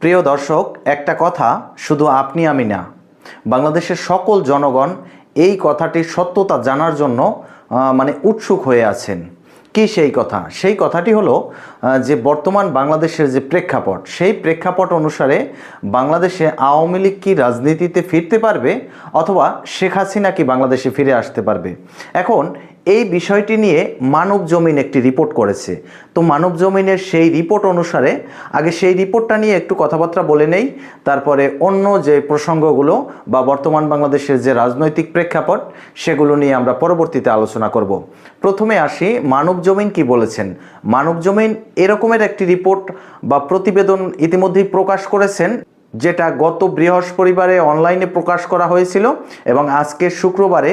প্রিয় দর্শক, একটা কথা শুধু আপনি আমি না, বাংলাদেশের সকল জনগণ এই কথাটির সত্যতা জানার জন্য উৎসুক হয়ে আছেন। কি সেই কথা? সেই কথাটি হলো যে বর্তমান বাংলাদেশের যে প্রেক্ষাপট, সেই প্রেক্ষাপট অনুসারে বাংলাদেশে আওয়ামী লীগ কি রাজনীতিতে ফিরতে পারবে অথবা শেখ হাসিনা কি বাংলাদেশে ফিরে আসতে পারবে? এখন এই বিষয়টি নিয়ে মানবজমিন একটি রিপোর্ট করেছে। তো মানবজমিনের সেই রিপোর্ট অনুসারে আগে সেই রিপোর্টটা নিয়ে একটু কথাবার্তা বলে নেই, তারপরে অন্য যে প্রসঙ্গগুলো বা বর্তমান বাংলাদেশের যে রাজনৈতিক প্রেক্ষাপট সেগুলো নিয়ে আমরা পরবর্তীতে আলোচনা করব। প্রথমে আসি, মানবজমিন কি বলেছেন। মানবজমিন এরকমের একটি রিপোর্ট বা প্রতিবেদন ইতিমধ্যেই প্রকাশ করেছেন, যেটা গত বৃহস্পতিবারে অনলাইনে প্রকাশ করা হয়েছিল এবং আজকে শুক্রবারে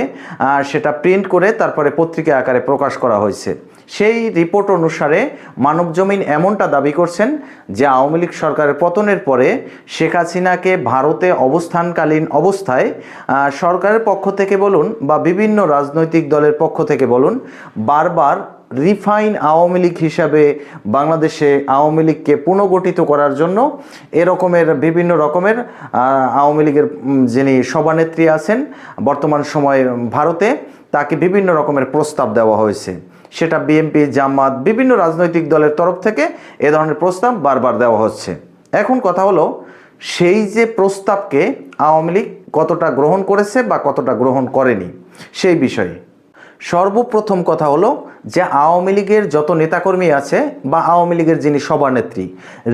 সেটা প্রিন্ট করে তারপরে পত্রিকা আকারে প্রকাশ করা হয়েছে। সেই রিপোর্ট অনুসারে মানবজমিন এমনটা দাবি করছেন যে আওয়ামী লীগ সরকারের পতনের পরে শেখ হাসিনাকে ভারতে অবস্থানকালীন অবস্থায় সরকারের পক্ষ থেকে বলুন বা বিভিন্ন রাজনৈতিক দলের পক্ষ থেকে বলুন, বারবার রিফাইন আওয়ামী লীগ হিসাবে বাংলাদেশে আওয়ামী লীগকে পুনর্গঠিত করার জন্য এরকমের বিভিন্ন রকমের আওয়ামী লীগের যিনি সভানেত্রী আছেন বর্তমান সময়ে ভারতে, তাকে বিভিন্ন রকমের প্রস্তাব দেওয়া হয়েছে। সেটা বিএনপি, জামাত, বিভিন্ন রাজনৈতিক দলের তরফ থেকে এ ধরনের প্রস্তাব বারবার দেওয়া হচ্ছে। এখন কথা হলো, সেই যে প্রস্তাবকে আওয়ামী লীগ কতটা গ্রহণ করেছে বা কতটা গ্রহণ করেনি সেই বিষয়ে। সর্বপ্রথম কথা হলো যে আওয়ামী লীগের যত নেতাকর্মী আছে বা আওয়ামী লীগের যিনি সভানেত্রী,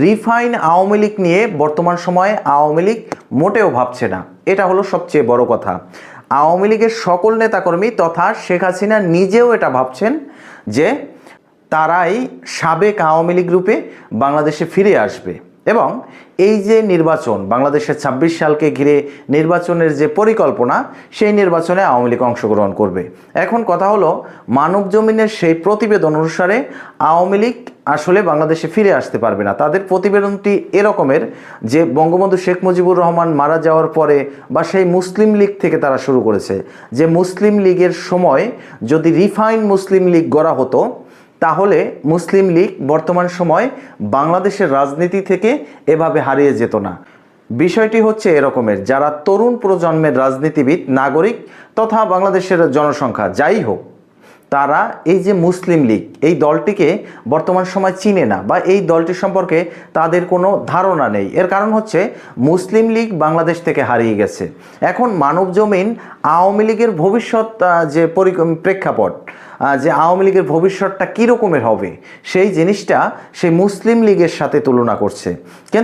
রিফাইন আওয়ামী লীগ নিয়ে বর্তমান সময়ে আওয়ামী লীগ মোটেও ভাবছে না। এটা হলো সবচেয়ে বড় কথা। আওয়ামী লীগের সকল নেতাকর্মী তথা শেখ হাসিনা নিজেও এটা ভাবছেন যে তারাই সাবেক আওয়ামী লীগ রূপে বাংলাদেশে ফিরে আসবে এবং এই যে নির্বাচন, বাংলাদেশের ২৬ সালকে ঘিরে নির্বাচনের যে পরিকল্পনা, সেই নির্বাচনে আওয়ামী লীগ অংশগ্রহণ করবে। এখন কথা হলো, মানবজমিনের সেই প্রতিবেদন অনুসারে আওয়ামী লীগ আসলে বাংলাদেশে ফিরে আসতে পারবে না। তাদের প্রতিবেদনটি এরকমের যে বঙ্গবন্ধু শেখ মুজিবুর রহমান মারা যাওয়ার পরে বা সেই মুসলিম লীগ থেকে তারা শুরু করেছে যে মুসলিম লীগের সময় যদি রিফাইন মুসলিম লীগ গড়া হতো তাহলে মুসলিম লীগ বর্তমান সময় বাংলাদেশের রাজনীতি থেকে এভাবে হারিয়ে যেত না। বিষয়টি হচ্ছে এরকমের, যারা তরুণ প্রজন্মের রাজনীতিবিদ, নাগরিক তথা বাংলাদেশের জনসংখ্যা যাই হোক, তারা এই যে মুসলিম লীগ এই দলটিকে বর্তমান সময় চিনে না বা এই দলটি সম্পর্কে তাদের কোনো ধারণা নেই। এর কারণ হচ্ছে মুসলিম লীগ বাংলাদেশ থেকে হারিয়ে গেছে। এখন মানবজমিন আওয়ামী লীগের ভবিষ্যৎ যে প্রেক্ষাপট, যে আওয়ামী লীগের ভবিষ্যৎটা কী রকমের হবে সেই জিনিসটা সেই মুসলিম লীগের সাথে তুলনা করছে। কিন্তু